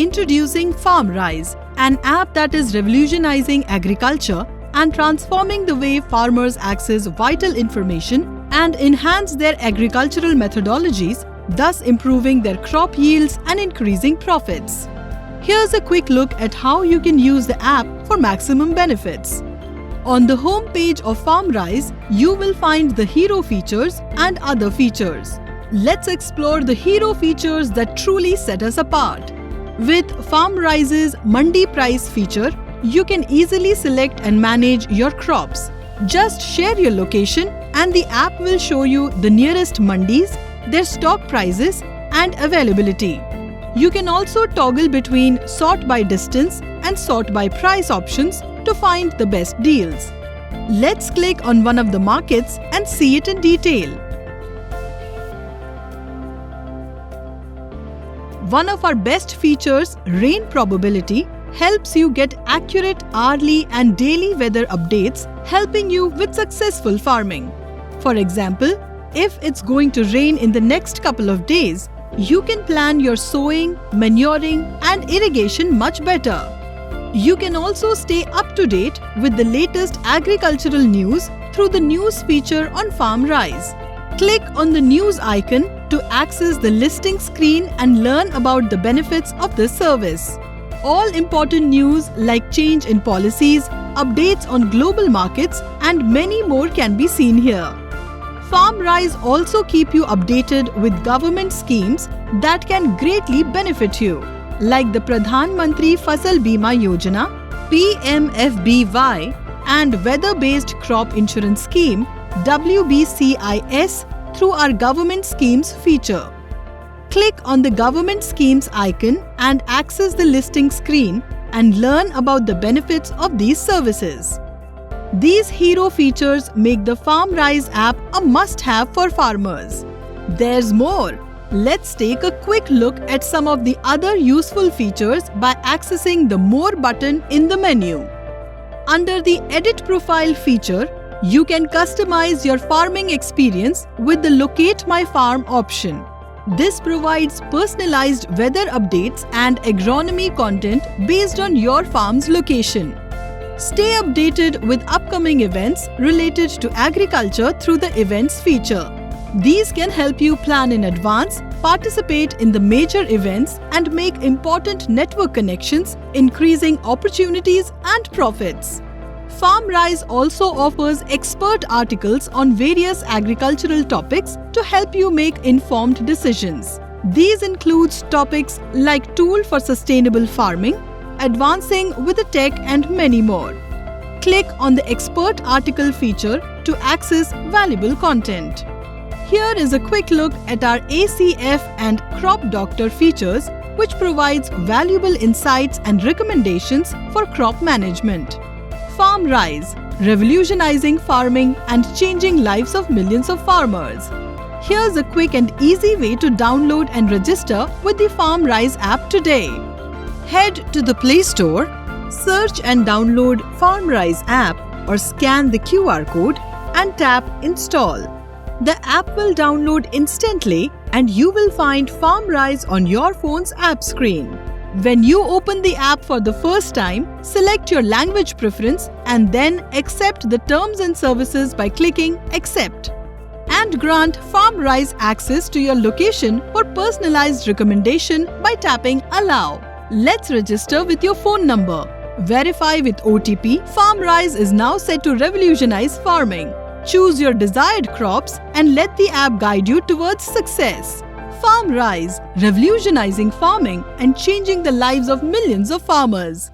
Introducing FarmRise, an app that is revolutionizing agriculture and transforming the way farmers access vital information and enhance their agricultural methodologies, thus improving their crop yields and increasing profits. Here's a quick look at how you can use the app for maximum benefits. On the home page of FarmRise, you will find the hero features and other features. Let's explore the hero features that truly set us apart. With FarmRise's Mandi Price feature, you can easily select and manage your crops. Just share your location and the app will show you the nearest mandis, their stock prices and availability. You can also toggle between sort by distance and sort by price options to find the best deals. Let's click on one of the markets and see it in detail. One of our best features, rain probability, helps you get accurate hourly and daily weather updates, helping you with successful farming. For example, if it's going to rain in the next couple of days, you can plan your sowing, manuring, and irrigation much better. You can also stay up to date with the latest agricultural news through the news feature on FarmRise. Click on the news icon to access the listing screen and learn about the benefits of this service. All important news like change in policies, updates on global markets, and many more can be seen here. FarmRise also keep you updated with government schemes that can greatly benefit you, like the Pradhan Mantri Fasal Bima Yojana, PMFBY, and Weather-Based Crop Insurance Scheme, WBCIS, through our Government Schemes feature. Click on the Government Schemes icon and access the listing screen and learn about the benefits of these services. These hero features make the FarmRise app a must-have for farmers. There's more. Let's take a quick look at some of the other useful features by accessing the More button in the menu. Under the Edit Profile feature, you can customize your farming experience with the Locate My Farm option. This provides personalized weather updates and agronomy content based on your farm's location. Stay updated with upcoming events related to agriculture through the Events feature. These can help you plan in advance, participate in the major events, and make important network connections, increasing opportunities and profits. FarmRise also offers expert articles on various agricultural topics to help you make informed decisions. These include topics like Tool for Sustainable Farming, Advancing with the Tech, and many more. Click on the Expert Article feature to access valuable content. Here is a quick look at our ACF and Crop Doctor features, which provides valuable insights and recommendations for crop management. FarmRise, revolutionizing farming and changing lives of millions of farmers. Here's a quick and easy way to download and register with the FarmRise app today. Head to the Play Store, search and download FarmRise app or scan the QR code and tap Install. The app will download instantly and you will find FarmRise on your phone's app screen. When you open the app for the first time, select your language preference and then accept the terms and services by clicking Accept. And grant FarmRise access to your location for personalized recommendation by tapping Allow. Let's register with your phone number. Verify with OTP. FarmRise is now set to revolutionize farming. Choose your desired crops and let the app guide you towards success. FarmRise, revolutionizing farming and changing the lives of millions of farmers.